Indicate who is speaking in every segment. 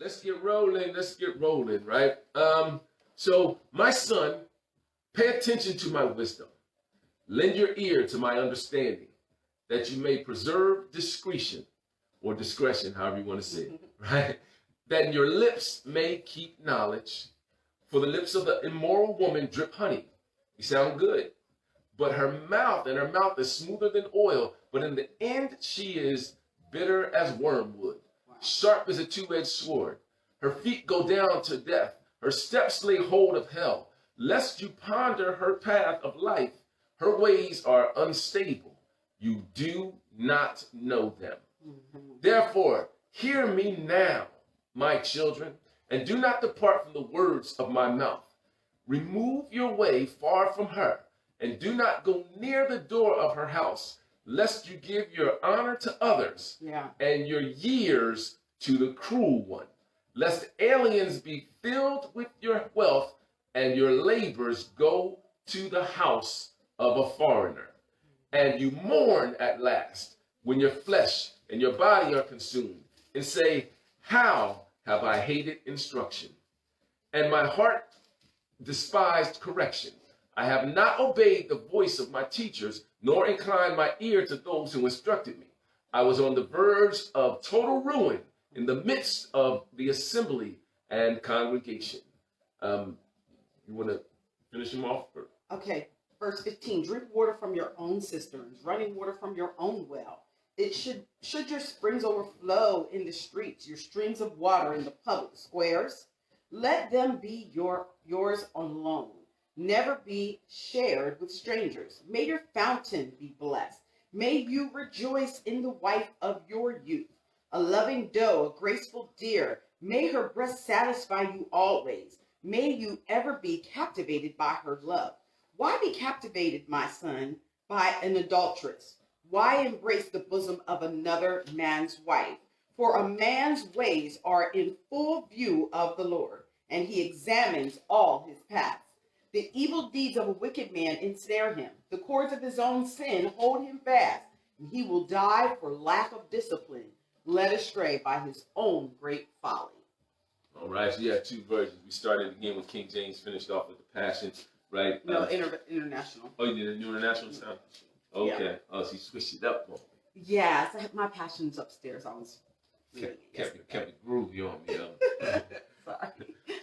Speaker 1: Let's get rolling. Let's get rolling, right? So, my son, pay attention to my wisdom. Lend your ear to my understanding, that you may preserve discretion or discretion, however you want to say it, right? That your lips may keep knowledge. For the lips of the immoral woman drip honey. You sound good. But her mouth is smoother than oil, but in the end she is bitter as wormwood, sharp as a two-edged sword. Her feet go down to death. Her steps lay hold of hell. Lest you ponder her path of life, her ways are unstable. You do not know them. Therefore, hear me now, my children, and do not depart from the words of my mouth. Remove your way far from her, and do not go near the door of her house, lest you give your honor to others, and your years to the cruel one, lest aliens be filled with your wealth, and your labors go to the house of a foreigner. And you mourn at last, when your flesh and your body are consumed, and say, how have I hated instruction, and my heart despised correction. I have not obeyed the voice of my teachers, nor inclined my ear to those who instructed me. I was on the verge of total ruin in the midst of the assembly and congregation. You want to finish him off? Or?
Speaker 2: Okay, verse 15. Drink water from your own cisterns, running water from your own well. It should your springs overflow in the streets, your streams of water in the public squares. Let them be yours on loan. Never be shared with strangers. May your fountain be blessed. May you rejoice in the wife of your youth, a loving doe, a graceful deer. May her breast satisfy you always. May you ever be captivated by her love. Why be captivated, my son, by an adulteress? Why embrace the bosom of another man's wife? For a man's ways are in full view of the Lord, and he examines all his paths. The evil deeds of a wicked man ensnare him. The cords of his own sin hold him fast, and he will die for lack of discipline, led astray by his own great folly.
Speaker 1: All right, so you have two versions. We started again with King James, finished off with the Passion, right?
Speaker 2: No, international.
Speaker 1: Oh, you did a new international sound? Okay. Yeah. Oh, so you switched it up for me.
Speaker 2: Yeah, my Passion's upstairs. I was
Speaker 1: kept it groovy on me.
Speaker 2: Sorry.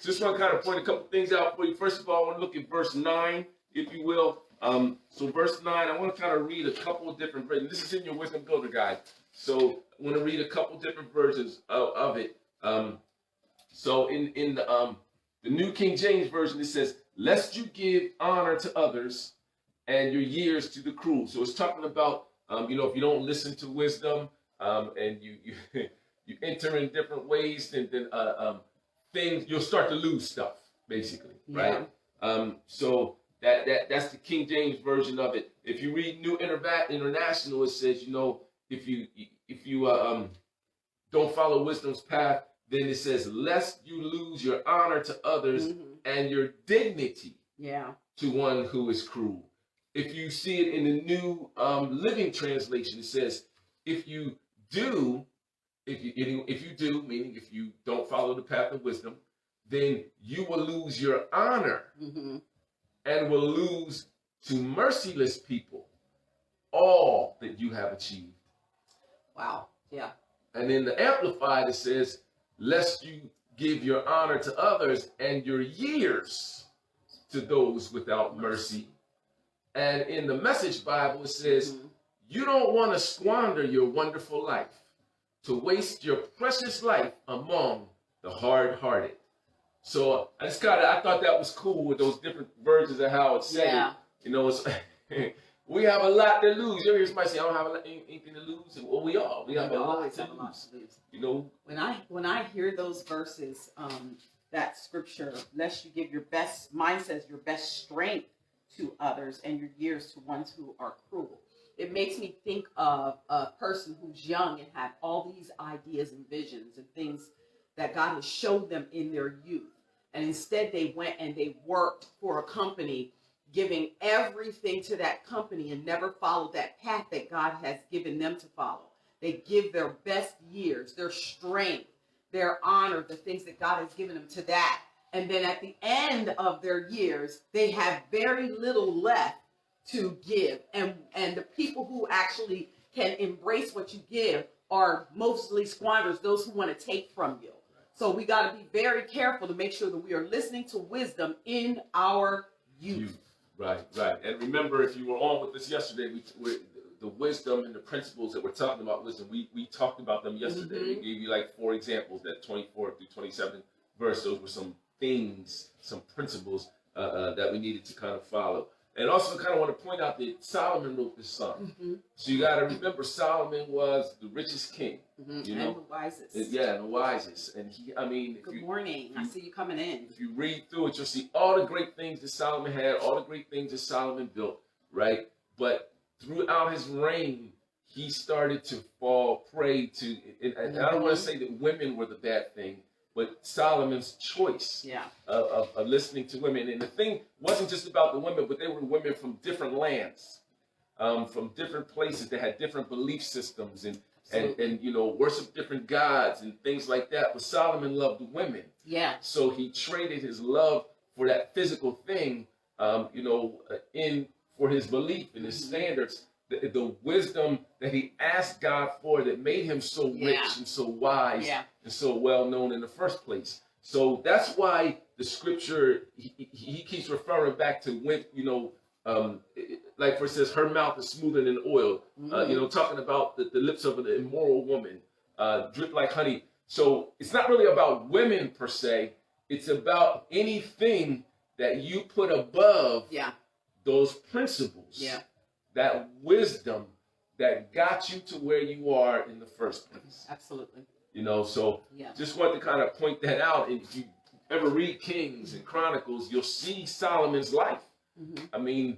Speaker 1: Just want to kind of point a couple things out for you. First of all, I want to look at verse 9, if you will. So verse 9, I want to kind of read a couple of different versions. This is in your Wisdom Builder Guide. So I want to read a couple different versions of it. So in the New King James Version, it says, lest you give honor to others and your years to the cruel. So it's talking about, if you don't listen to wisdom and you enter in different ways, then things, you'll start to lose stuff, basically, right? So that's the King James Version of it. If you read New International, it says, if you don't follow wisdom's path, then it says, lest you lose your honor to others and your dignity to one who is cruel. If you see it in the New Living Translation, it says, if you do, meaning if you don't follow the path of wisdom, then you will lose your honor and will lose to merciless people all that you have achieved.
Speaker 2: Wow. Yeah.
Speaker 1: And in the Amplified, it says, lest you give your honor to others and your years to those without mercy. And in the Message Bible, it says, you don't want to squander your wonderful life, to waste your precious life among the hard-hearted. So I thought that was cool with those different versions of how it's said. It's we have a lot to lose. You hear somebody say, I don't have anything to lose. Well, we have a lot to lose.
Speaker 2: When I hear those verses, that scripture, lest you give your best, mine says your best strength to others and your years to ones who are cruel. It makes me think of a person who's young and had all these ideas and visions and things that God has showed them in their youth. And instead they went and they worked for a company, giving everything to that company and never followed that path that God has given them to follow. They give their best years, their strength, their honor, the things that God has given them to that. And then at the end of their years, they have very little left to give. And the people who actually can embrace what you give are mostly squanders, those who want to take from you. So we got to be very careful to make sure that we are listening to wisdom in our youth.
Speaker 1: Right. And remember, if you were on with us yesterday, the wisdom and the principles that we're talking about wisdom, we talked about them yesterday.
Speaker 2: Mm-hmm.
Speaker 1: We gave you like 4 examples, that 24 through 27 verse. Those were some things, some principles that we needed to kind of follow. And also kind of want to point out that Solomon wrote this song.
Speaker 2: Mm-hmm.
Speaker 1: So you got to remember, Solomon was the richest king.
Speaker 2: Mm-hmm.
Speaker 1: You know?
Speaker 2: And the wisest.
Speaker 1: And the wisest. And
Speaker 2: Good morning. I see you coming in.
Speaker 1: If you read through it, you'll see all the great things that Solomon had, all the great things that Solomon built, right? But throughout his reign, he started to fall prey to, and I don't want to say that women were the bad thing, but Solomon's choice of listening to women. And the thing wasn't just about the women, but they were women from different lands, from different places that had different belief systems and worship different gods and things like that. But Solomon loved women. Yeah. So he traded his love for that physical thing, for his belief and his standards, the wisdom that he asked God for that made him so rich and so wise and so well known in the first place. So that's why the scripture, he keeps referring back to when, like for instance, her mouth is smoother than oil, talking about the lips of an immoral woman, drip like honey. So it's not really about women per se. It's about anything that you put above those principles, that wisdom that got you to where you are in the first place.
Speaker 2: Absolutely.
Speaker 1: Just want to kind of point that out. And if you ever read Kings and Chronicles, you'll see Solomon's life. Mm-hmm. I mean,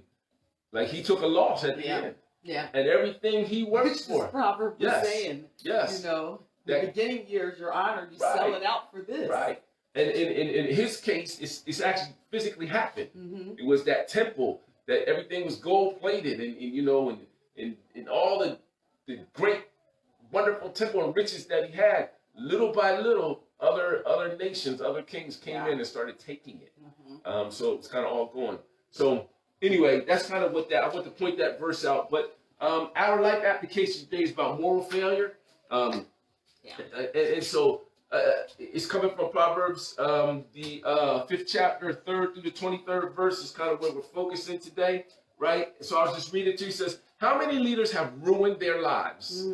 Speaker 1: like he took a loss at the end. Yeah. And everything he worked for.
Speaker 2: Proverbs was saying, the beginning years, you're honored, you sell it out for this. Right.
Speaker 1: And in his case, it's actually physically happened. Mm-hmm. It was that temple that everything was gold plated and all the great, wonderful temple and riches that he had. Little by little, other nations, other kings came in and started taking it. Mm-hmm. So it's kind of all going. So anyway, that's kind of what I want to point that verse out. But our life application today is about moral failure. And so it's coming from Proverbs, the 5th chapter, 3rd through the 23rd verse is kind of where we're focusing today, right? So I'll just read it to you. It says, how many leaders have ruined their lives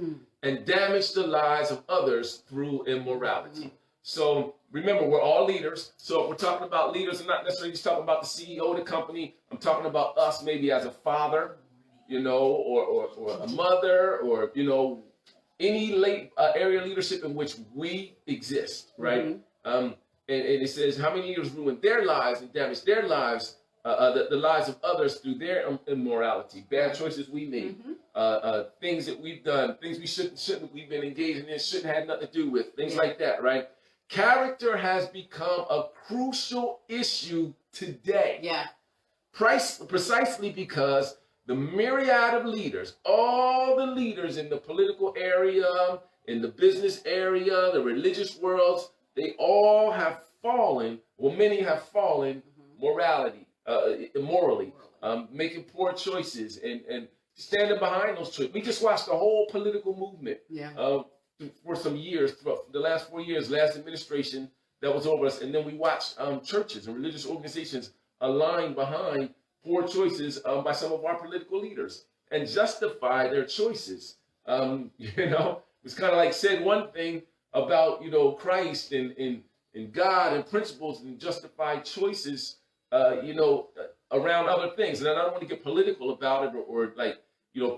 Speaker 1: and damaged the lives of others through immorality? Mm. So remember, we're all leaders. So if we're talking about leaders, I'm not necessarily just talking about the CEO of the company. I'm talking about us maybe as a father, or a mother, or, any area of leadership in which we exist, right? Mm-hmm. And it says how many leaders ruined their lives and damaged their lives, the lives of others through their immorality, bad choices we made, things that we've done, things we shouldn't we've been engaged in, shouldn't have nothing to do with, things like that, right? Character has become a crucial issue today. Yeah. Precisely because the myriad of leaders, all the leaders in the political area, in the business area, the religious worlds, they all have fallen, many have fallen immorally, making poor choices and standing behind those choices. We just watched the whole political movement for some years, for the last 4 years, last administration that was over us. And then we watched churches and religious organizations align behind poor choices by some of our political leaders and justify their choices. It's kind of like said one thing about, Christ and God and principles and justified choices, around other things. And I don't want to get political about it or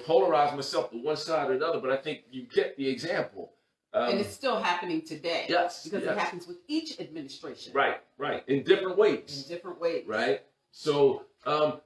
Speaker 1: polarize myself to one side or the other, but I think you get the example.
Speaker 2: And it's still happening today.
Speaker 1: Yes.
Speaker 2: Because it happens with each administration.
Speaker 1: Right. In different ways. Right. So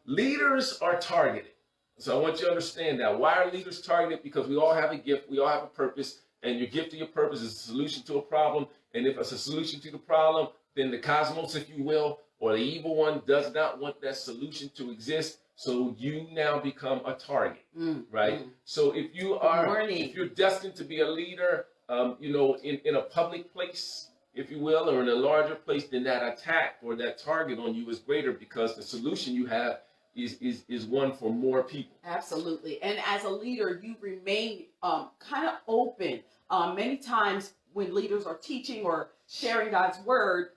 Speaker 1: leaders are targeted. So I want you to understand that. Why are leaders targeted? Because we all have a gift. We all have a purpose. And your gift or your purpose is a solution to a problem. And if it's a solution to the problem, then the cosmos, if you will, or the evil one does not want that solution to exist. So you now become a target, right? So if you're destined to be a leader, in a public place, if you will, or in a larger place, then that attack or that target on you is greater because the solution you have is one for more people.
Speaker 2: Absolutely. And as a leader, you remain kind of open. Many times when leaders are teaching or sharing God's word,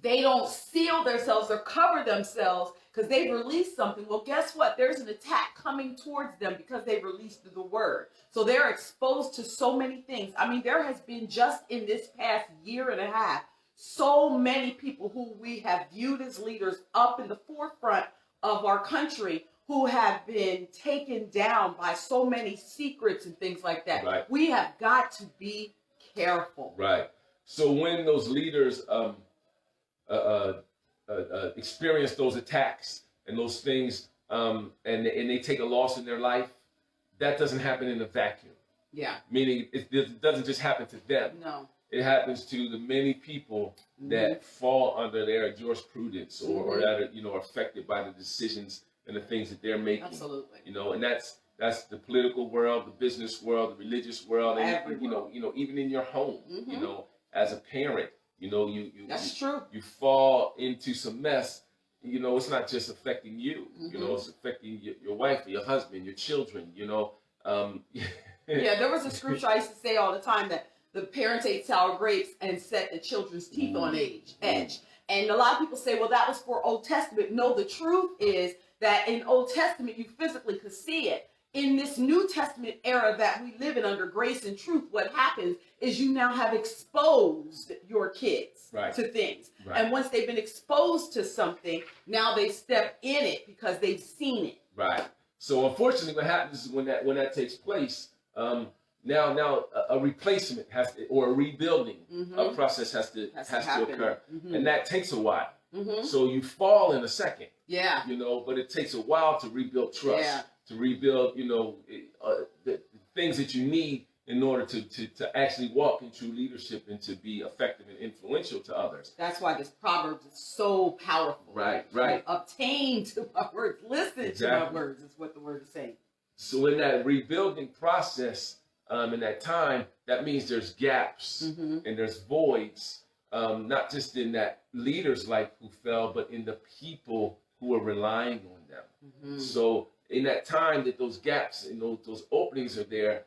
Speaker 2: they don't seal themselves or cover themselves because they've released something. Well, guess what? There's an attack coming towards them because they released the word. So they're exposed to so many things. I mean, there has been just in this past year and a half, so many people who we have viewed as leaders up in the forefront of our country who have been taken down by so many secrets and things like that.
Speaker 1: Right.
Speaker 2: We have got to be careful.
Speaker 1: Right. So when those leaders experience those attacks and those things, and they take a loss in their life, that doesn't happen in a vacuum.
Speaker 2: Yeah.
Speaker 1: Meaning it doesn't just happen to them.
Speaker 2: No.
Speaker 1: It happens to the many people that fall under their jurisprudence or that are, affected by the decisions and the things that they're making.
Speaker 2: Absolutely.
Speaker 1: And that's the political world, the business world, the religious world, and even in your home, as a parent,
Speaker 2: That's true.
Speaker 1: You fall into some mess. It's not just affecting you. It's affecting your wife, your husband, your children.
Speaker 2: Yeah, there was a scripture I used to say all the time that the parents ate sour grapes and set the children's teeth on edge. And a lot of people say, well, that was for Old Testament. No, the truth is that in Old Testament, you physically could see it. In this New Testament era that we live in under grace and truth, what happens is you now have exposed your kids to things.
Speaker 1: Right.
Speaker 2: And once they've been exposed to something, now they step in it because they've seen it.
Speaker 1: Right. So unfortunately, what happens is when that takes place, now a replacement or a rebuilding process has to occur, and that takes a while. So you fall in a second.
Speaker 2: Yeah.
Speaker 1: But it takes a while to rebuild trust.
Speaker 2: Yeah.
Speaker 1: To rebuild, the things that you need in order to actually walk in true leadership and to be effective and influential to others.
Speaker 2: That's why this Proverbs is so powerful.
Speaker 1: Right.
Speaker 2: Obtain to my words. Listen to my words is what the word is saying.
Speaker 1: So in that rebuilding process, in that time, that means there's gaps and there's voids, not just in that leader's life who fell, but in the people who are relying on them. So in that time that those gaps and those openings are there,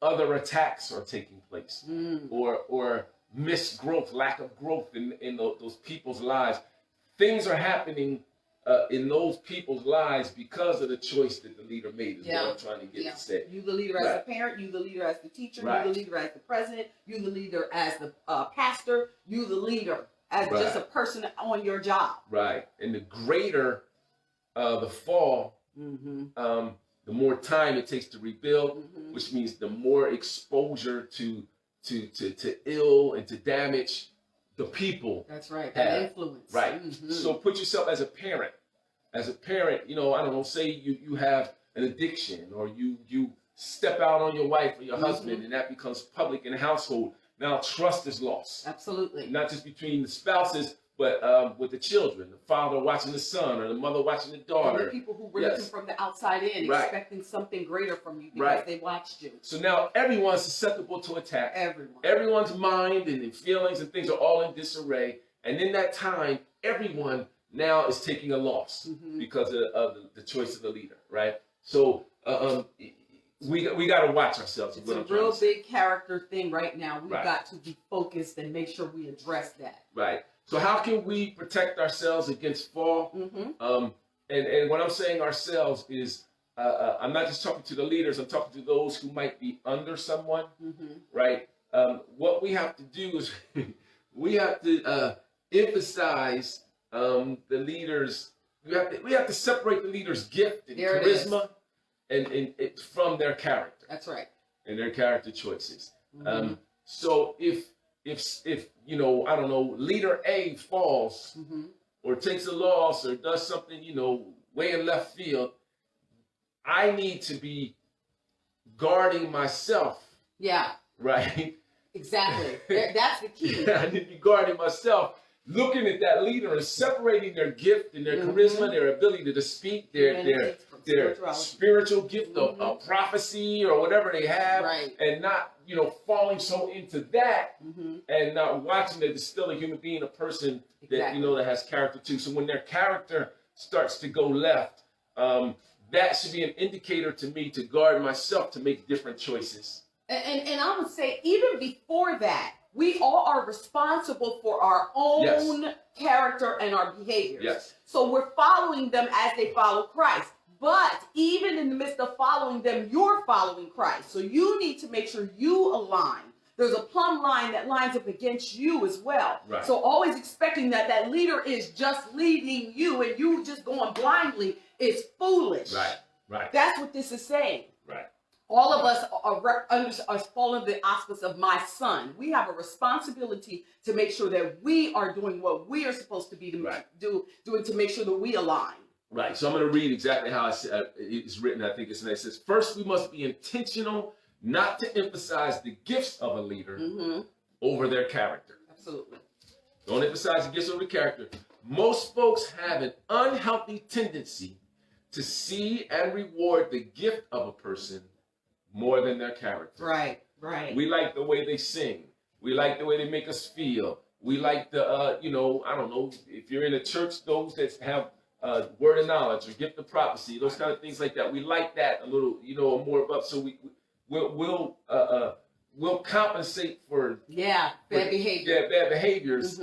Speaker 1: other attacks are taking place, or missed growth, lack of growth in those people's lives. Things are happening in those people's lives because of the choice that the leader made, is what I'm trying to get to say.
Speaker 2: You the leader as the parent, you the leader as the teacher, you the leader as the president, you the leader as the pastor, you the leader as just a person on your job. Right.
Speaker 1: And the greater the fall, the more time it takes to rebuild, which means the more exposure to ill and to damage the people.
Speaker 2: That's right. That influence.
Speaker 1: Right. So put yourself as a parent. As a parent, I don't know, say you have an addiction, or you step out on your wife or your husband, and that becomes public in the household. Now trust is lost.
Speaker 2: Absolutely.
Speaker 1: Not just between the spouses, but with the children, the father watching the son or the mother watching the daughter.
Speaker 2: And the people who were looking from the outside in, expecting something greater from you because they watched you.
Speaker 1: So now everyone's susceptible to attack. Everyone's mind and feelings and things are all in disarray. And in that time, everyone now is taking a loss because of the choice of the leader, right? So we got to watch ourselves.
Speaker 2: It's a real big character thing right now. We've got to be focused and make sure we address that.
Speaker 1: Right. So how can we protect ourselves against fall? And what I'm saying ourselves is, I'm not just talking to the leaders, I'm talking to those who might be under someone, right? What we have to do is we have to emphasize the leaders. We have to separate the leader's gift and charisma and from their character.
Speaker 2: That's right.
Speaker 1: And their character choices. So if I don't know, leader A falls or takes a loss or does something, way in left field, I need to be guarding myself.
Speaker 2: Yeah.
Speaker 1: Right?
Speaker 2: Exactly. That's the key.
Speaker 1: I need to be guarding myself, looking at that leader and separating their gift and their charisma, their ability to speak, their spiritual gift of prophecy or whatever they have, and not, falling so into that
Speaker 2: Mm-hmm.
Speaker 1: and not watching that it's still a human being, a person that,
Speaker 2: Exactly.
Speaker 1: that has character too. So when their character starts to go left, that should be an indicator to me to guard myself to make different choices.
Speaker 2: And I would say even before that, we all are responsible for our own character and our behaviors.
Speaker 1: Yes.
Speaker 2: So we're following them as they follow Christ. But even in the midst of following them, you're following Christ. So you need to make sure you align. There's a plumb line that lines up against you as well.
Speaker 1: Right.
Speaker 2: So always expecting that leader is just leading you and you just going blindly is foolish.
Speaker 1: Right.
Speaker 2: That's what this is saying.
Speaker 1: Right.
Speaker 2: All of us are following the auspice of my son. We have a responsibility to make sure that we are doing what we are supposed to be doing to make sure that we align.
Speaker 1: Right. So I'm going to read exactly how it's written. I think it's nice. It says, first, we must be intentional not to emphasize the gifts of a leader over their character.
Speaker 2: Absolutely.
Speaker 1: Don't emphasize the gifts over the character. Most folks have an unhealthy tendency to see and reward the gift of a person more than their character.
Speaker 2: Right.
Speaker 1: We like the way they sing. We like the way they make us feel. We like the, I don't know, if you're in a church, those that have word of knowledge or gift of prophecy, those kind of things like that. We like that a little, more above. So we'll compensate for
Speaker 2: bad behavior.
Speaker 1: bad behaviors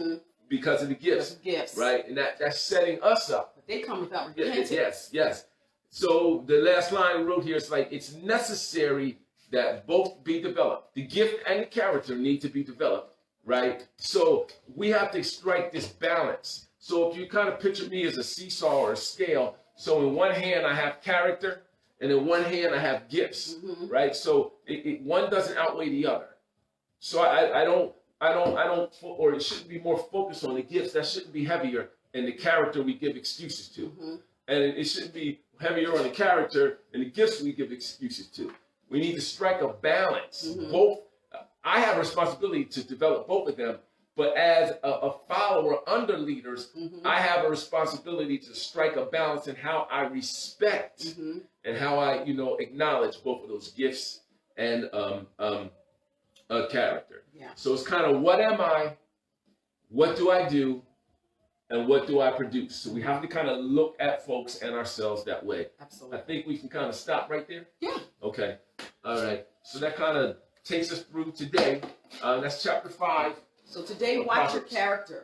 Speaker 1: because of the gifts. Right, and that's setting us up.
Speaker 2: But they come without repentance.
Speaker 1: Yes. So the last line we wrote here is like, it's necessary that both be developed. The gift and the character need to be developed, right? So we have to strike this balance. So if you kind of picture me as a seesaw or a scale, so in one hand I have character, and in one hand I have gifts, right? So one doesn't outweigh the other. So I don't, or it shouldn't be more focused on the gifts. That shouldn't be heavier, and the character we give excuses to. And it shouldn't be heavier on the character and the gifts we give excuses to. We need to strike a balance. Both, I have a responsibility to develop both of them, but as a follower under leaders, I have a responsibility to strike a balance in how I respect and how I, acknowledge both of those gifts and character.
Speaker 2: Yeah.
Speaker 1: So it's kind of, what am I? What do I do? And what do I produce? So we have to kind of look at folks and ourselves that way.
Speaker 2: Absolutely.
Speaker 1: I think we can kind of stop right there.
Speaker 2: Yeah.
Speaker 1: Okay. All right. So that kind of takes us through today. That's chapter 5.
Speaker 2: So today, watch your character.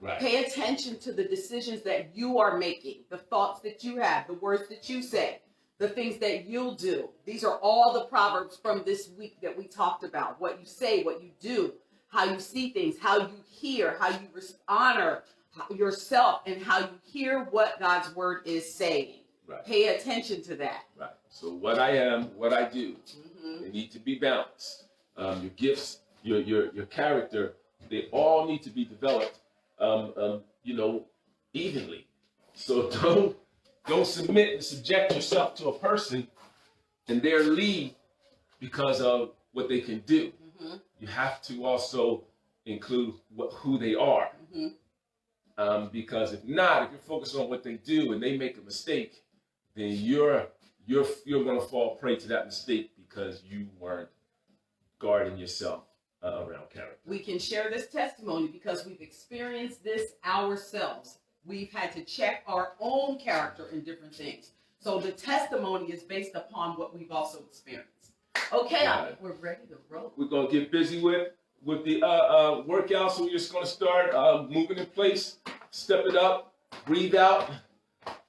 Speaker 1: Right.
Speaker 2: Pay attention to the decisions that you are making, the thoughts that you have, the words that you say, the things that you'll do. These are all the proverbs from this week that we talked about. What you say, what you do, how you see things, how you hear, how you honor yourself, and how you hear what God's word is saying.
Speaker 1: Right.
Speaker 2: Pay attention to that.
Speaker 1: Right. So what I am, what I do, they need to be balanced. Your gifts, your character, they all need to be developed, evenly. So don't submit and subject yourself to a person and their lead because of what they can do. You have to also include who they are. Because if not, if you're focused on what they do and they make a mistake, then you're going to fall prey to that mistake because you weren't guarding yourself around character.
Speaker 2: We can share this testimony because we've experienced this ourselves. We've had to check our own character in different things. So the testimony is based upon what we've also experienced. Okay,
Speaker 1: Right.
Speaker 2: we're ready to roll.
Speaker 1: We're going to get busy with the workout. So we're just going to start moving in place, step it up, breathe out.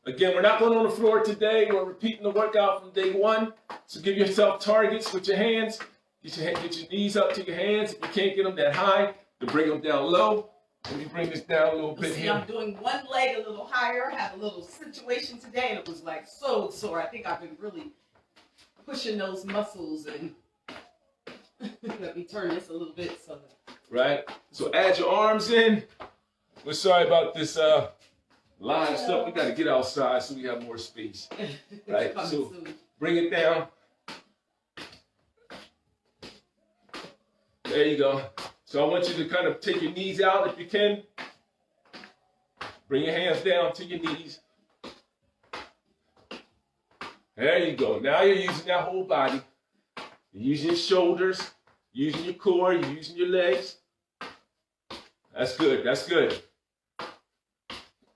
Speaker 1: Again, we're not going on the floor today. We're repeating the workout from day 1. So give yourself targets with your hands. Get your knees up to your hands. If you can't get them that high, then bring them down low. Let me bring this down a little bit
Speaker 2: See,
Speaker 1: here.
Speaker 2: I'm doing one leg a little higher. I have a little situation today, and it was like so sore. I think I've been really pushing those muscles. And let me turn this a little bit so that.
Speaker 1: Right. So add your arms in. We're sorry about this live stuff. We got to get outside so we have more space. Right. So bring it down. There you go. So I want you to kind of take your knees out if you can. Bring your hands down to your knees. There you go. Now you're using that whole body. You're using your shoulders. Using your core, you're using your legs. That's good, that's good.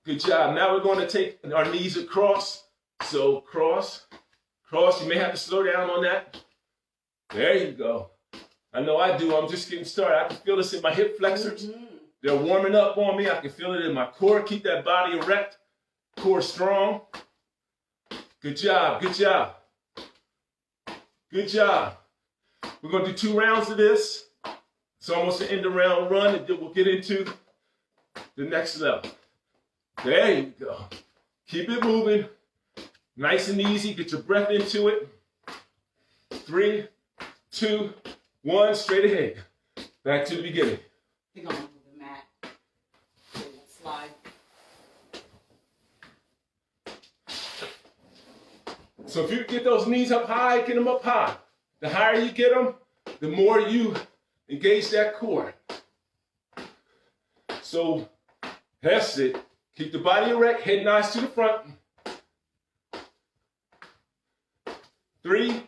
Speaker 1: Good job. Now we're going to take our knees across. So cross, cross. You may have to slow down on that. There you go. I know I do. I'm just getting started. I can feel this in my hip flexors. They're warming up on me. I can feel it in my core. Keep that body erect. Core strong. Good job. Good job. Good job. We're going to do 2 rounds of this. It's almost an end of round run, and then we'll get into the next level. There you go. Keep it moving. Nice and easy. Get your breath into it. 3, 2, 1. Straight ahead. Back to the beginning.
Speaker 2: We're going to move the mat. Slide.
Speaker 1: So if you get those knees up high, get them up high. The higher you get them, the more you engage that core. So that's it. Keep the body erect, head and eyes to the front. 3,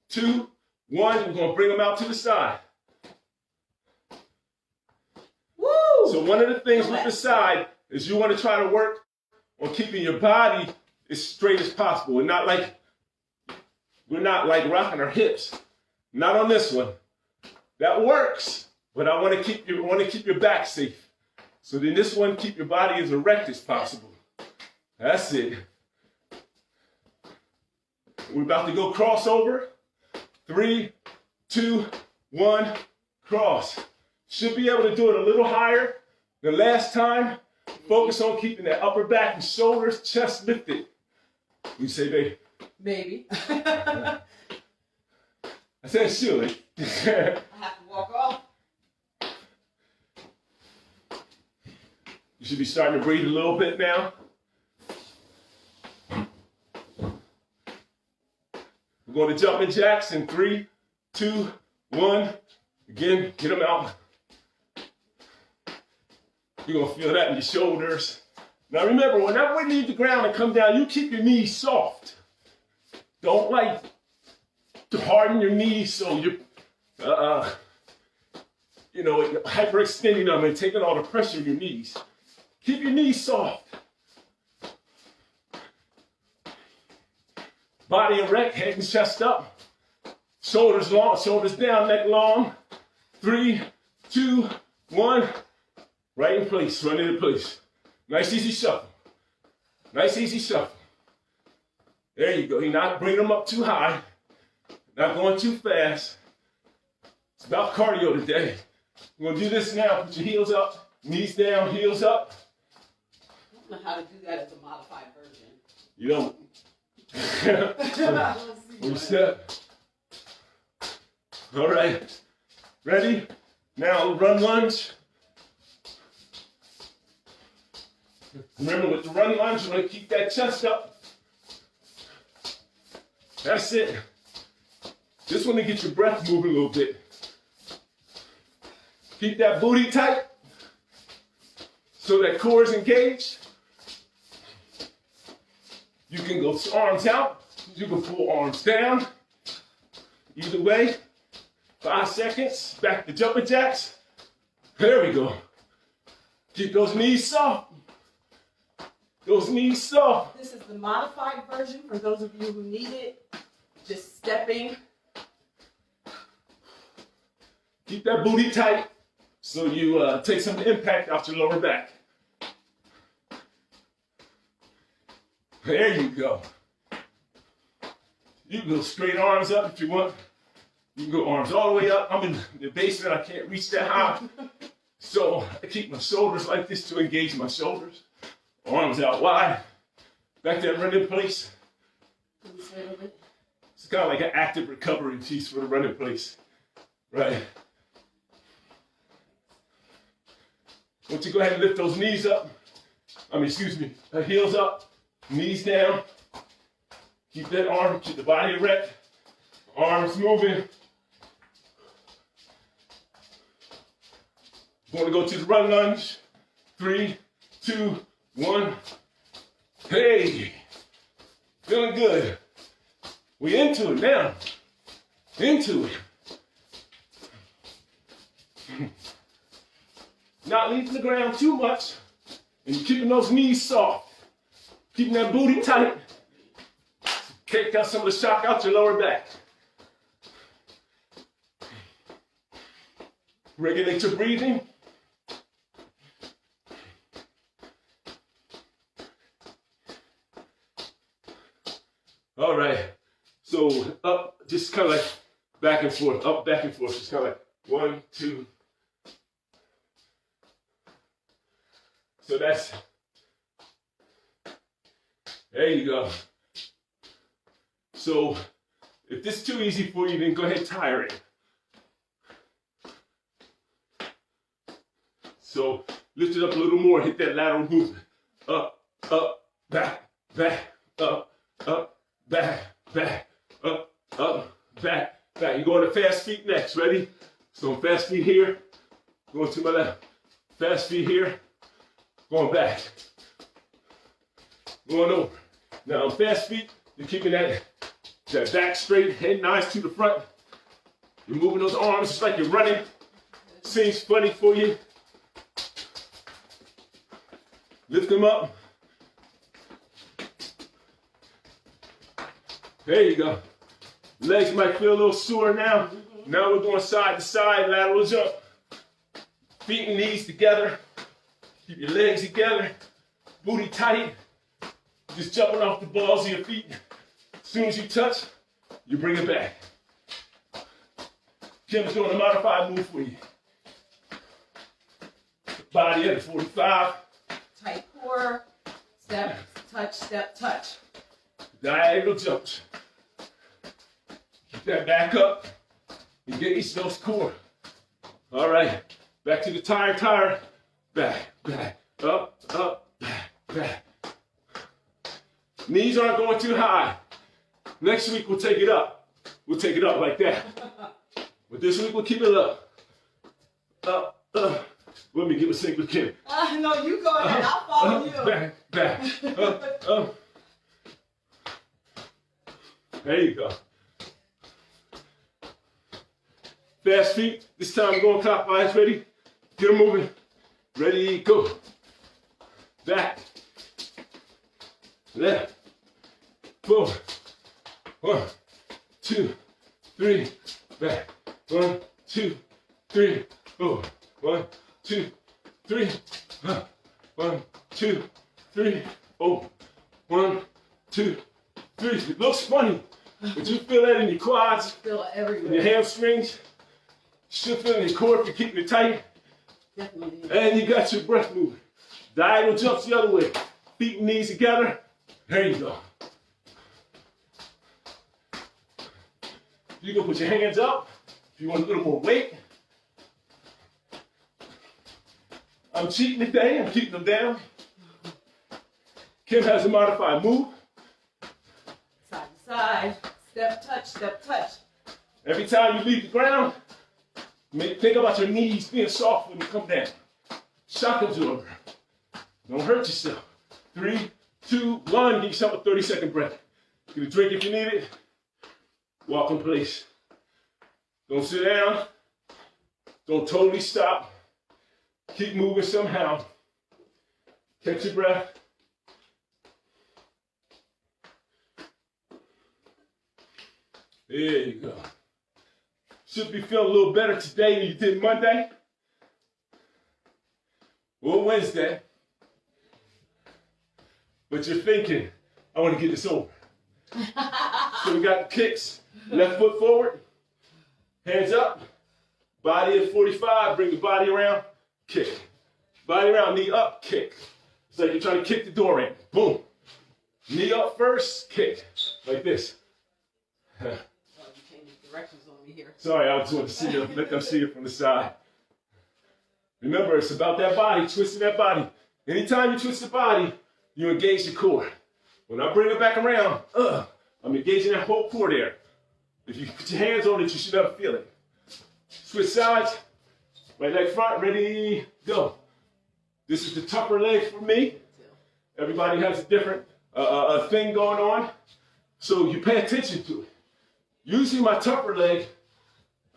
Speaker 1: 2, 1. We're going to bring them out to the side.
Speaker 2: Woo!
Speaker 1: So one of the things with the side is you want to try to work on keeping your body as straight as possible. And not like, we're not like rocking our hips. Not on this one. That works, but I want to keep your back safe. So then this one, keep your body as erect as possible. That's it. We're about to go crossover. 3, 2, 1, cross. Should be able to do it a little higher than last time. Focus on keeping that upper back and shoulders, chest lifted. You say, babe?
Speaker 2: Maybe.
Speaker 1: I said should.
Speaker 2: I have to walk off.
Speaker 1: You should be starting to breathe a little bit now. We're going to jumping jacks in 3, 2, 1. Again, get them out. You're going to feel that in your shoulders. Now remember, whenever we leave the ground and come down, you keep your knees soft. Don't like to harden your knees so you're, hyperextending them and taking all the pressure in your knees. Keep your knees soft. Body erect, head and chest up. Shoulders long, shoulders down, neck long. 3, 2, 1. Right in place, run into place. Nice easy shuffle. Nice easy shuffle. There you go. You're not bringing them up too high. Not going too fast. It's about cardio today. We're going to do this now. Put your heels up, knees down, heels up.
Speaker 2: I don't know how to do that as a modified version.
Speaker 1: You don't. One step. All right. Ready? Now run lunge. Remember, with the run lunge, you want to keep that chest up. That's it. Just want to get your breath moving a little bit. Keep that booty tight so that core is engaged. You can go arms out. You can pull arms down. Either way, 5 seconds. Back to jumping jacks. There we go. Keep those knees soft. Those knees soft.
Speaker 2: This is the modified version for those of you who need it. Just stepping.
Speaker 1: Keep that booty tight so you take some impact off your lower back. There you go. You can go straight arms up if you want. You can go arms all the way up. I'm in the basement. I can't reach that high. So I keep my shoulders like this to engage my shoulders. Arms out wide. Back to that running place. It's kind of like an active recovery piece for the running place. Right. I want you to go ahead and lift those knees up. Heels up. Knees down. Keep that arm, keep the body erect. Arms moving. We're going to go to the run lunge. 3, 2, 1. Hey, feeling good. We into it now. Into it. Not leaving the ground too much. And you're keeping those knees soft. Keeping that booty tight. Take out some of the shock out your lower back. Regulate your breathing. All right. So up, just kind of like back and forth, up, back and forth. Just kind of like 1, 2. So that's, there you go. So if this is too easy for you, then go ahead and tire it. So lift it up a little more, hit that lateral movement. Up, up, back, back, up, back, back, up, back, back. You're going to fast feet next. Ready? So fast feet here, going to my left. Fast feet here, going back, going over. Now on fast feet, you're keeping that back straight, head nice to the front. You're moving those arms just like you're running. Seems funny for you. Lift them up. There you go. Legs might feel a little sore now. Now we're going side to side, lateral jump. Feet and knees together. Keep your legs together. Booty tight. Just jumping off the balls of your feet. As soon as you touch, you bring it back. Kim's doing a modified move for you. Body at 45.
Speaker 2: Tight core, step, touch.
Speaker 1: Diagonal jumps. Keep that back up. Engage those core. All right. Back to the tire. Back, up, back. Knees aren't going too high. Next week we'll take it up. We'll take it up like that. But this week we'll keep it up. Let me give a sync with Kim.
Speaker 2: No, you go ahead. I'll follow you.
Speaker 1: Back. There you go. Fast feet. This time we're going clockwise. Ready? Get them moving. Ready, go. Back. Left. Forward. 1, 2, 3. Back. 1, 2, 3. Forward. 1, 2, 3. 1, 2, 3. Oh. 1, 2, 3. It looks funny, but you feel that in your quads,
Speaker 2: Feel it everywhere.
Speaker 1: in your hamstrings. You should feel it in your core if you're keeping it tight.
Speaker 2: Definitely.
Speaker 1: And you got your breath moving. Diagonal jumps the other way. Feet and knees together. There you go. You can put your hands up if you want a little more weight. I'm cheating today. I'm keeping them down. Kim has a modified move.
Speaker 2: Side to side. Step, touch.
Speaker 1: Every time you leave the ground, think about your knees being soft when you come down. Shock absorber. Don't hurt yourself. 3, 2, 1. Give yourself a 30-second break. Get a drink if you need it. Walk in place. Don't sit down. Don't totally stop. Keep moving somehow. Catch your breath. There you go. Should be feeling a little better today than you did Monday or Wednesday. But you're thinking, I want to get this over. So we got the kicks. Left foot forward. Hands up. Body at 45. Bring the body around. Kick. Body around. Knee up. Kick. It's like you're trying to kick the door in. Boom. Knee up first. Kick. Like this.
Speaker 2: Directions on me here.
Speaker 1: Sorry, I just want to see you. Let them see it from the side. Remember, it's about that body, twisting that body. Anytime you twist the body, you engage the core. When I bring it back around, I'm engaging that whole core there. If you put your hands on it, you should never feel it. Switch sides. Right leg front, ready, go. This is the tougher leg for me. Everybody has a different thing going on. So you pay attention to it. Usually my tougher leg,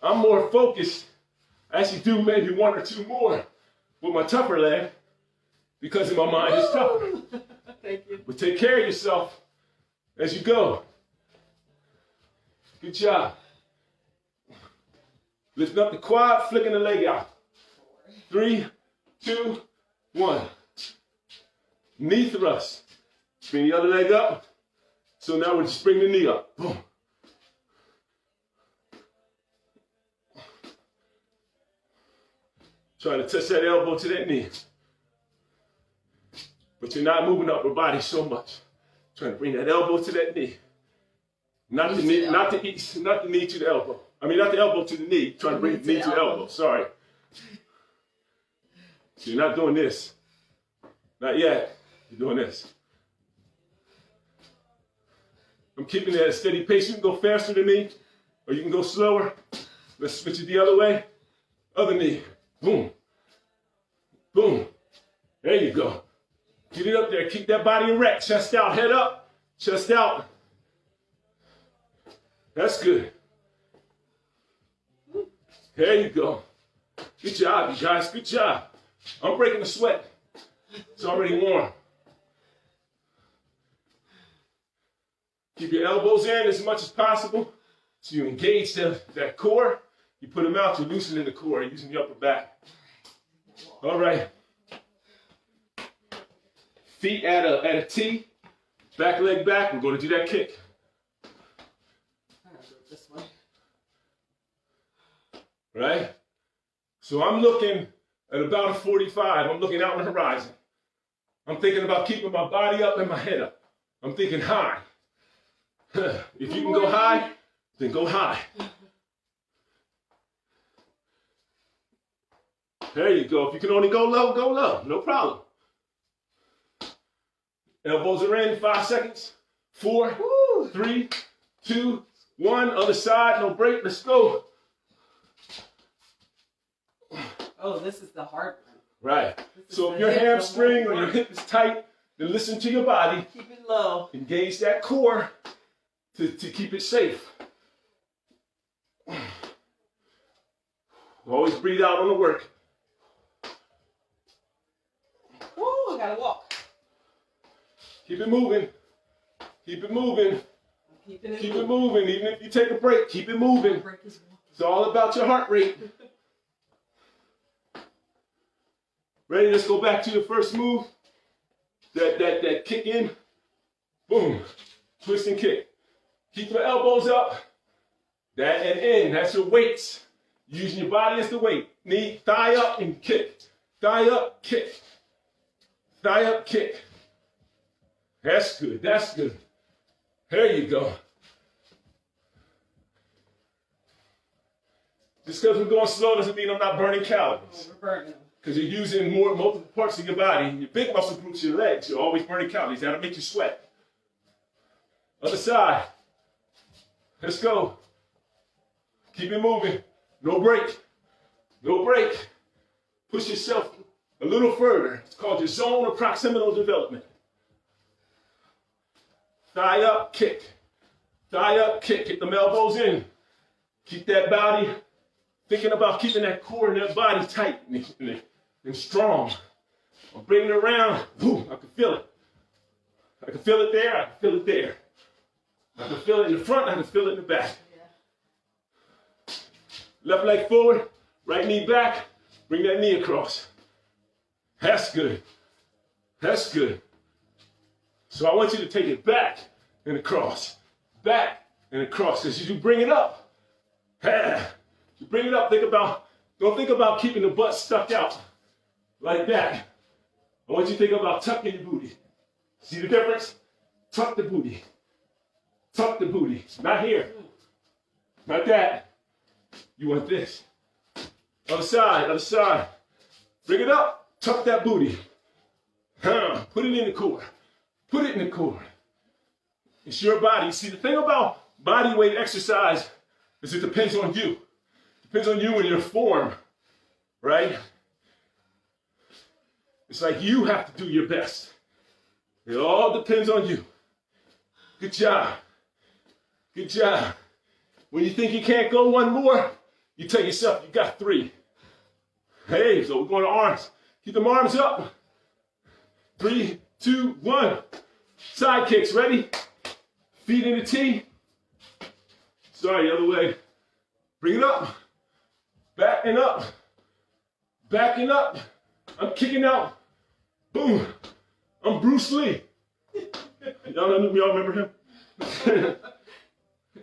Speaker 1: I'm more focused. I actually do maybe 1 or 2 more with my tougher leg because in my mind it's tougher.
Speaker 2: Thank you.
Speaker 1: But take care of yourself as you go. Good job. Lifting up the quad, flicking the leg out. 3, 2, 1. Knee thrust. Bring the other leg up. So now we're just bring the knee up. Boom. Trying to touch that elbow to that knee. But you're not moving upper body so much. Trying to bring that elbow to that knee. Not the knee, not the knee to the elbow. I mean, not the elbow to the knee. Trying to bring the knee to the elbow. Sorry. So you're not doing this. Not yet. You're doing this. I'm keeping it at a steady pace. You can go faster than me, or you can go slower. Let's switch it the other way. Other knee. Boom. Boom. There you go. Get it up there. Keep that body erect. Chest out. Head up. Chest out. That's good. There you go. Good job, you guys. Good job. I'm breaking the sweat. It's already warm. Keep your elbows in as much as possible. So you engage that core. You put them out, you're loosening the core, using the upper back. All right. Feet at a T. Back leg back. We're going to do that kick.
Speaker 2: I gotta do it this way.
Speaker 1: Right? So I'm looking at about a 45. I'm looking out on the horizon. I'm thinking about keeping my body up and my head up. I'm thinking high. If you can go high, then go high. There you go. If you can only go low, go low. No problem. Elbows are in. 5 seconds. 4, 3, 2, 1. Other side. No break. Let's go.
Speaker 2: Oh, this is the hard one.
Speaker 1: Right. So if your hamstring or your hip is tight, then listen to your body.
Speaker 2: Keep it low.
Speaker 1: Engage that core to keep it safe. Always breathe out on the work.
Speaker 2: Woo, I gotta walk.
Speaker 1: Keep it moving. Keep it moving.
Speaker 2: Keep it
Speaker 1: moving. Even if you take a break, keep it moving. It's all about your heart rate. Ready? Let's go back to your first move. That kick in. Boom. Twist and kick. Keep your elbows up. That and in. That's your weights. Using your body as the weight. Knee, thigh up and kick. Thigh up, kick. Thigh up, kick. That's good. That's good. There you go. Just because we're going slow doesn't mean I'm not burning calories.
Speaker 2: Oh, we're burning them.
Speaker 1: Because you're using multiple parts of your body. Your big muscle groups, your legs, you're always burning calories. That'll make you sweat. Other side. Let's go. Keep it moving. No break. No break. Push yourself a little further. It's called your zone of proximal development. Thigh up, kick. Thigh up, kick. Get them elbows in. Keep that body, thinking about keeping that core and that body tight and strong. I'm bringing it around. Boom, I can feel it. I can feel it there. I can feel it there. I can feel it in the front. I can feel it in the back. Yeah. Left leg forward. Right knee back. Bring that knee across. That's good. That's good. So I want you to take it back and across. Back and across. As you bring it up. You bring it up. Don't think about keeping the butt stuck out like that. I want you to think about tucking your booty. See the difference? Tuck the booty. Tuck the booty. Not here. Not that. You want this. Other side, other side. Bring it up. Tuck that booty. Put it in the core. Put it in the core. It's your body. See, the thing about body weight exercise is it depends on you. It depends on you and your form, right? It's like you have to do your best. It all depends on you. Good job. Good job. When you think you can't go one more, you tell yourself you got 3.
Speaker 3: Hey, so we're going to arms. Keep them arms up. 3, 2, 1. Side kicks, ready? Feet in the T. Sorry, the other way. Bring it up. Backing up. Backing up. I'm kicking out. Boom. I'm Bruce Lee. Y'all remember him?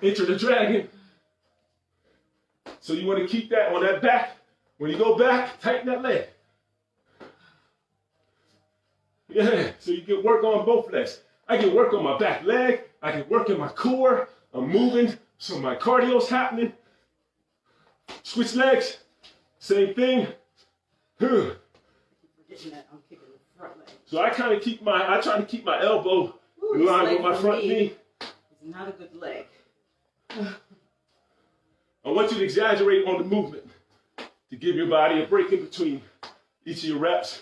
Speaker 3: Enter the Dragon. So you want to keep that on that back. When you go back, tighten that leg. Yeah, so you get work on both legs. I get work on my back leg. I get work in my core. I'm moving, so my cardio's happening. Switch legs, same thing.
Speaker 2: Forgetting that I'm kicking the front leg.
Speaker 3: So I try to keep my elbow in line with my front knee.
Speaker 2: It's not a good leg.
Speaker 3: I want you to exaggerate on the movement to give your body a break in between each of your reps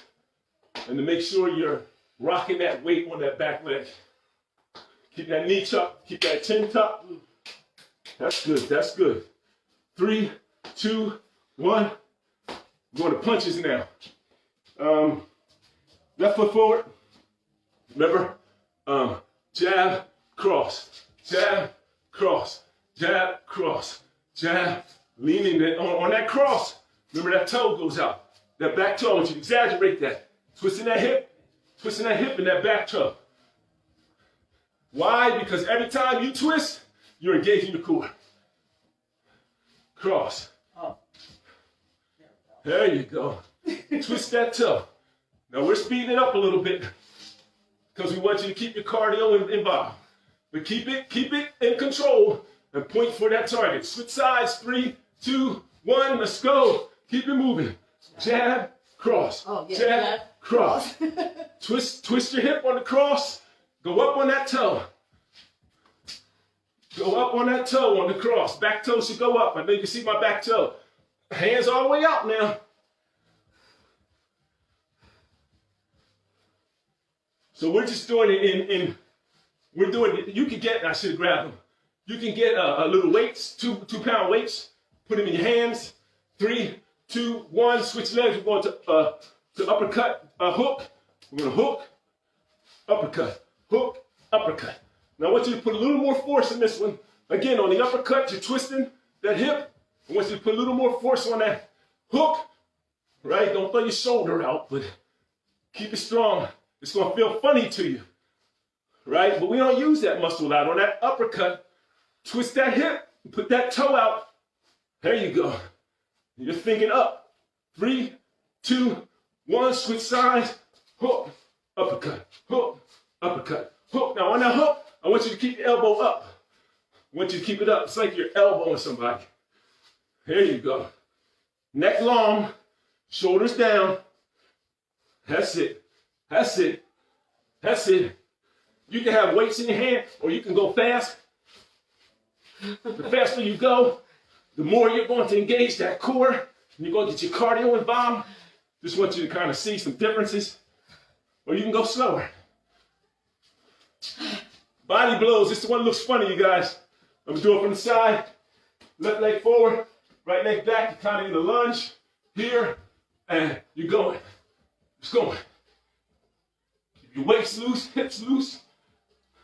Speaker 3: and to make sure you're rocking that weight on that back leg. Keep that knee tucked, keep that chin tucked. That's good, that's good. 3, 2, 1. Going to punches now. Left foot forward. Remember, jab, cross, jab, cross, jab, cross, jab. Leaning on that cross. Remember that toe goes out. That back toe, I want you to exaggerate that. Twisting that hip and that back toe. Why? Because every time you twist, you're engaging the core. Cross.
Speaker 2: Oh.
Speaker 3: There you go. Twist that toe. Now we're speeding it up a little bit because we want you to keep your cardio involved. But keep it in control and point for that target. Switch sides, 3, 2, 1, let's go. Keep it moving. Jab, cross.
Speaker 2: Oh, yeah,
Speaker 3: jab, cross. Twist your hip on the cross. Go up on that toe. Go up on that toe on the cross. Back toe should go up. I know you can see my back toe. Hands all the way out now. So we're just doing it you can get, I should have grabbed them. You can get a little weights, 2-pound weights, put them in your hands. 3, 2, 1, switch legs. We're going to uppercut, hook. We're going to hook, uppercut, hook, uppercut. Now I want you to put a little more force in this one. Again, on the uppercut, you're twisting that hip. I want you to put a little more force on that hook, right? Don't throw your shoulder out, but keep it strong. It's going to feel funny to you, right? But we don't use that muscle out. On that uppercut, twist that hip, put that toe out. There you go. You're thinking up. 3, 2, 1, switch sides, hook, uppercut, hook, uppercut, hook. Now on that hook, I want you to keep your elbow up. I want you to keep it up. It's like you're elbowing somebody. There you go. Neck long, shoulders down. That's it. That's it. That's it. You can have weights in your hand or you can go fast. The faster you go, the more you're going to engage that core and you're going to get your cardio involved. Just want you to kind of see some differences. Or you can go slower. Body blows. This one looks funny, you guys. I'm going to do it from the side. Left leg forward, right leg back. You're kind of in a lunge here, and you're going. Just going. Keep your weights loose, hips loose.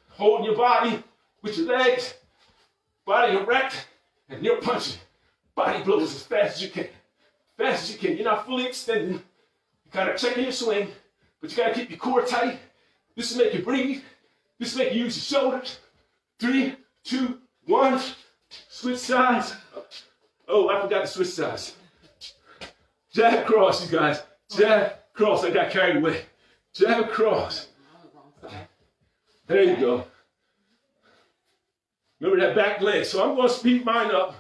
Speaker 3: Holding your body with your legs. Body erect, and you're punching. Body blows as fast as you can. Fast as you can. You're not fully extending. You're kind of checking your swing, but you got to keep your core tight. This will make you breathe. This will make you use your shoulders. 3, 2, 1. Switch sides. Oh, I forgot to switch sides. Jab cross, you guys. Jab cross. I got carried away. Jab cross. There you go. Remember that back leg. So I'm going to speed mine up.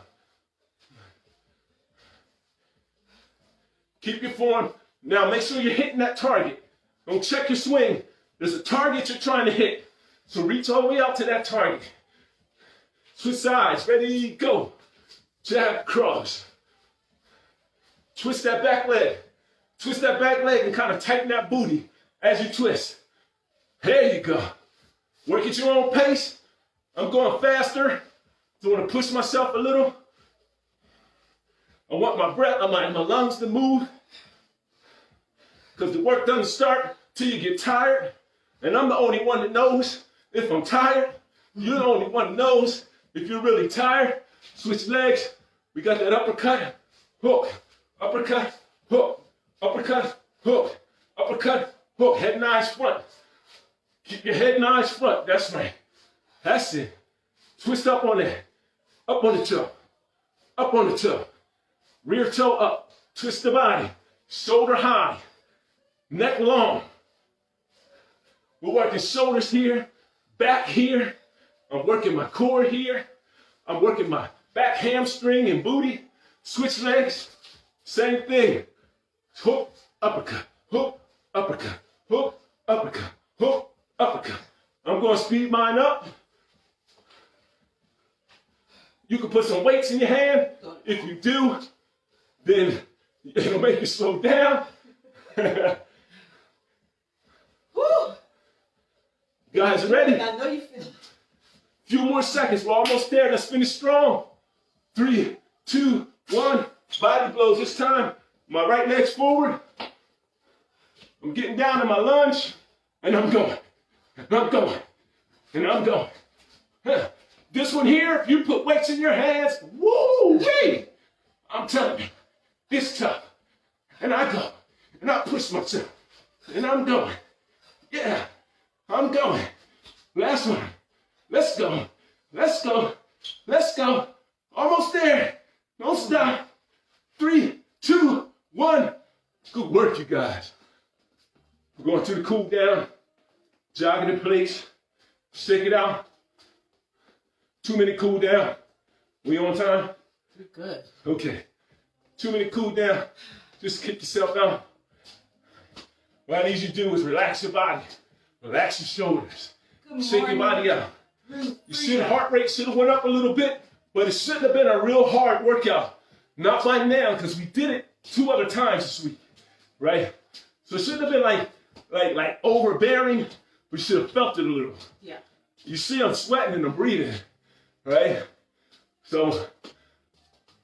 Speaker 3: Keep your form. Now make sure you're hitting that target. Don't check your swing. There's a target you're trying to hit. So reach all the way out to that target. Switch sides. Ready, go. Jab, cross. Twist that back leg. Twist that back leg and kind of tighten that booty as you twist. There you go. Work at your own pace. I'm going faster. So I want to push myself a little. I want my breath, my lungs to move. because the work doesn't start till you get tired. And I'm the only one that knows if I'm tired. You're the only one that knows if you're really tired. Switch legs. We got that uppercut, hook, uppercut, hook, uppercut, hook, uppercut, hook. Head and eyes front. Keep your head and eyes front. That's right. That's it. Twist up on that. Up on the toe. Up on the toe. Rear toe up. Twist the body. Shoulder high. Neck long. We're working shoulders here. Back here. I'm working my core here. I'm working my back hamstring and booty. Switch legs. Same thing. Hook, uppercut. Hook, uppercut. Hook, uppercut. Hook, uppercut. I'm going to speed mine up. You can put some weights in your hand. If you do, then it'll make you slow down.
Speaker 2: Woo!
Speaker 3: Guys, ready?
Speaker 2: I know you feel.
Speaker 3: Few more seconds. We're almost there. Let's finish strong. 3, 2, 1. Body blows this time. My right leg's forward. I'm getting down to my lunge. And I'm going. And I'm going. And I'm going. This one here, if you put weights in your hands, woo, hey, I'm telling you, it's tough. And I go. And I push myself. And I'm going. Yeah, I'm going. Last one. Let's go. Let's go. Let's go. Almost there. Don't stop. 3, 2, 1. Good work, you guys. We're going to the cool down. Jogging in place. Shake it out. 2 minute cool down. We on time?
Speaker 2: You're good.
Speaker 3: Okay. 2 minute cool down. Just kick yourself out. What I need you to do is relax your body. Relax your shoulders. Shake your body out. Your heart rate should have went up a little bit, but it shouldn't have been a real hard workout. Not by now, because we did it 2 other times this week, right? So it shouldn't have been like overbearing, but you should have felt it a little.
Speaker 2: Yeah.
Speaker 3: You see I'm sweating and I'm breathing, right? So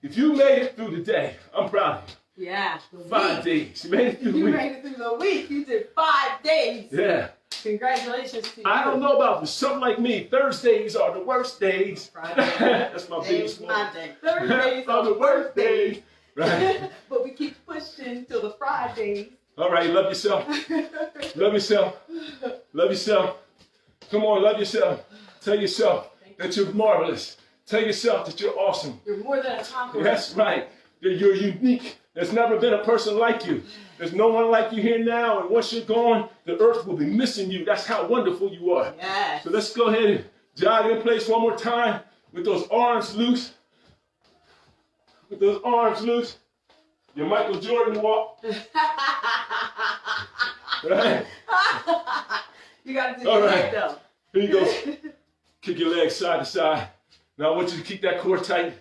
Speaker 3: if you made it through the day, I'm proud of you.
Speaker 2: Yeah.
Speaker 3: 5 days. You made it through the
Speaker 2: You
Speaker 3: week.
Speaker 2: made it through the week. You did 5 days.
Speaker 3: Yeah.
Speaker 2: Congratulations to you.
Speaker 3: I don't know about something like me. Thursdays are the worst days.
Speaker 2: Friday.
Speaker 3: That's my
Speaker 2: Today's
Speaker 3: biggest one.
Speaker 2: Monday. Thursdays
Speaker 3: are the worst days. Right.
Speaker 2: But we keep pushing till the Fridays.
Speaker 3: All right, love yourself. Love yourself. Love yourself. Come on, love yourself. Tell yourself that you're marvelous. Tell yourself that you're awesome.
Speaker 2: You're more than a conqueror.
Speaker 3: That's right. You're unique. There's never been a person like you. There's no one like you here now, and once you're gone, the earth will be missing you. That's how wonderful you are.
Speaker 2: Yes.
Speaker 3: So let's go ahead and jog in place one more time with those arms loose. With those arms loose. Your Michael Jordan walk. Right?
Speaker 2: You got to do
Speaker 3: All
Speaker 2: your
Speaker 3: right.
Speaker 2: leg though.
Speaker 3: Here you go. Kick your legs side to side. Now I want you to keep that core tight.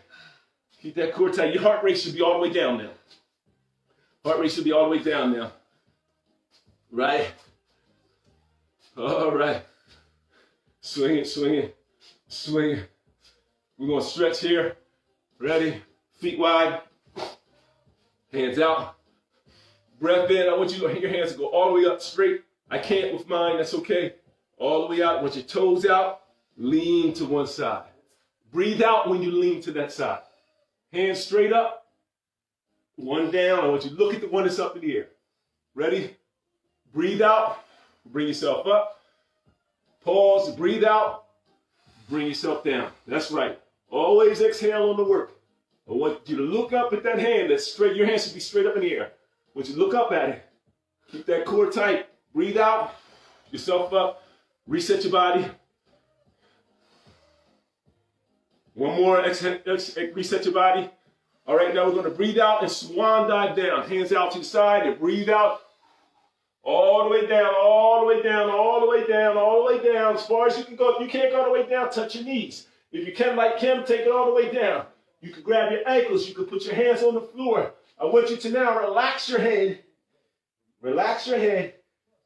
Speaker 3: Keep that core tight. Your heart rate should be all the way down now. Heart rate should be all the way down now. Right? All right. Swing it, swing it, swing it. We're going to stretch here. Ready? Feet wide. Hands out. Breath in. I want you to your hands to go all the way up straight. I can't with mine. That's okay. All the way out. I want your toes out. Lean to one side. Breathe out when you lean to that side. Hands straight up. One down. I want you to look at the one that's up in the air. Ready? Breathe out. Bring yourself up. Pause. Breathe out. Bring yourself down. That's right. Always exhale on the work. I want you to look up at that hand that's straight. Your hand should be straight up in the air. I want you to look up at it. Keep that core tight. Breathe out. Yourself up. Reset your body. One more. Reset your body. All right, now we're going to breathe out and swan dive down. Hands out to the side and breathe out. All the way down, all the way down, all the way down, all the way down. As far as you can go. If you can't go all the way down, touch your knees. If you can, like Kim, take it all the way down. You can grab your ankles. You can put your hands on the floor. I want you to now relax your head. Relax your head.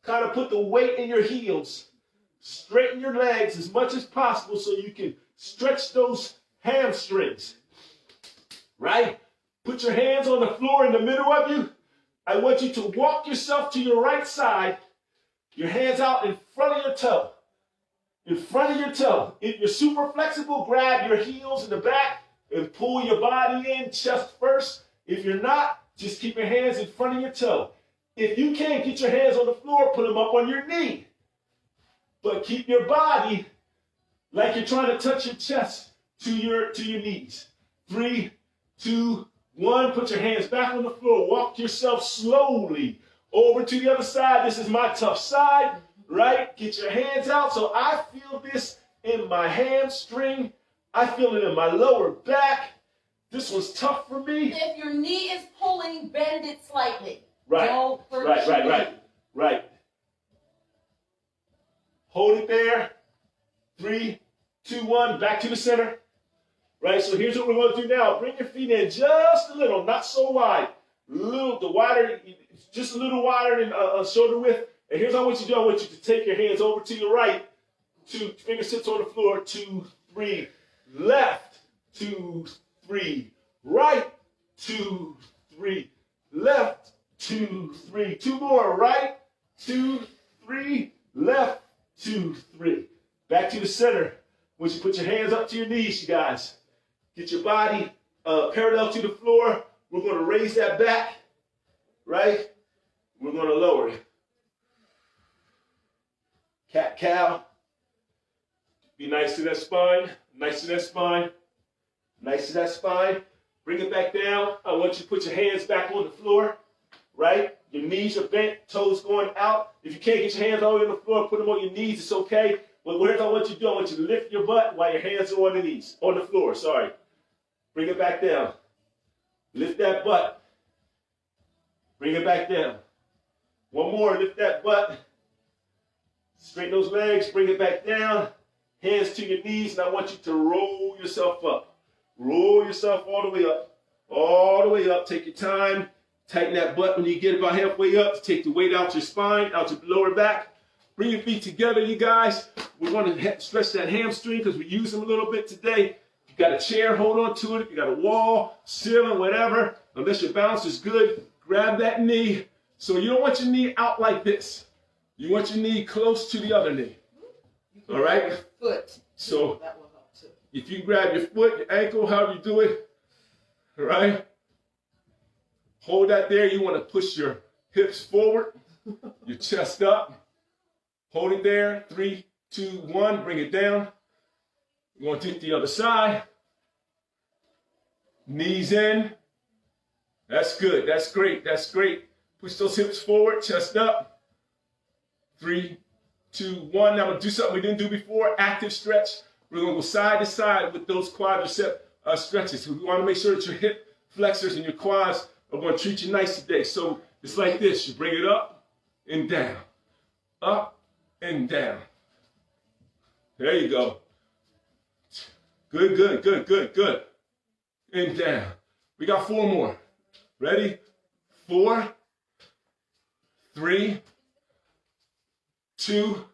Speaker 3: Kind of put the weight in your heels. Straighten your legs as much as possible so you can stretch those hamstrings. Right? Put your hands on the floor in the middle of you. I want you to walk yourself to your right side, your hands out in front of your toe. In front of your toe. If you're super flexible, grab your heels in the back and pull your body in, chest first. If you're not, just keep your hands in front of your toe. If you can't get your hands on the floor, put them up on your knee. But keep your body like you're trying to touch your chest to your knees. 3, 2, 1. Put your hands back on the floor. Walk yourself slowly over to the other side. This is my tough side, right? Get your hands out. So I feel this in my hamstring. I feel it in my lower back. This was tough for me.
Speaker 4: If your knee is pulling, bend it slightly.
Speaker 3: Right,
Speaker 4: Don't hurt your knee.
Speaker 3: right. Hold it there. 3, 2, 1. Back to the center. Right, so here's what we're going to do now. Bring your feet in just a little, not so wide. Just a little wider than shoulder width. And here's what I want you to do. I want you to take your hands over to your right. 2 fingertips on the floor. 2, 3. Left. 2, 3. Right. 2, 3. Left. 2, 3. 2 more. Right. 2, 3. Left. 2, 3. Back to the center. Once you put your hands up to your knees, you guys. Get your body parallel to the floor. We're going to raise that back, right? We're going to lower it. Cat cow. Be nice to that spine. Nice to that spine. Nice to that spine. Bring it back down. I want you to put your hands back on the floor, right? Your knees are bent, toes going out. If you can't get your hands all the way on the floor, put them on your knees. It's okay. But whatever I want you to do, I want you to lift your butt while your hands are on the knees, on the floor, sorry. Bring it back down. Lift that butt. Bring it back down. One more, lift that butt. Straighten those legs, bring it back down. Hands to your knees, and I want you to roll yourself up. Roll yourself all the way up. All the way up. Take your time. Tighten that butt when you get about halfway up. Take the weight out your spine, out your lower back. Bring your feet together, you guys. We're going to stretch that hamstring because we use them a little bit today. If you got a chair, hold on to it. If you got a wall, ceiling, whatever, unless your balance is good, grab that knee. So you don't want your knee out like this. You want your knee close to the other knee. All right?
Speaker 2: Your foot.
Speaker 3: So
Speaker 2: That will help too.
Speaker 3: if you grab your foot, your ankle, however you do it, all right? Hold that there. You want to push your hips forward, your chest up. Hold it there. 3, 2, 1. Bring it down. You want to do it the other side. Knees in. That's good. That's great. That's great. Push those hips forward, chest up. 3, 2, 1. Now we'll do something we didn't do before. Active stretch. We're going to go side to side with those quadricep stretches. So we want to make sure that your hip flexors and your quads are going to treat you nice today. So it's like this. You bring it up and down. Up and down. There you go. Good, good, good, good, good. And down. We got 4 more. Ready? 4, 3, 2,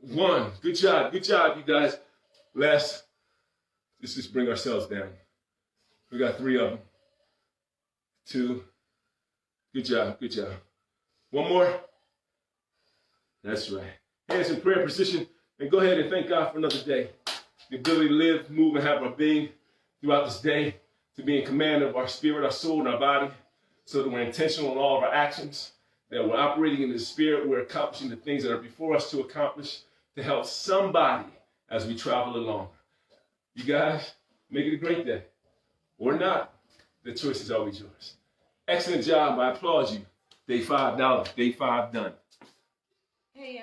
Speaker 3: 1. Good job, you guys. Let's just bring ourselves down. We got 3 of them. 2. Good job, good job. 1 more. That's right. Hands in prayer position, and go ahead and thank God for another day. The ability to live, move, and have our being throughout this day, to be in command of our spirit, our soul, and our body, so that we're intentional in all of our actions, that we're operating in the spirit, we're accomplishing the things that are before us to accomplish, to help somebody as we travel along. You guys, make it a great day. Or not. The choice is always yours. Excellent job. I applaud you. Day 5 down. Day 5 done.
Speaker 4: Hey,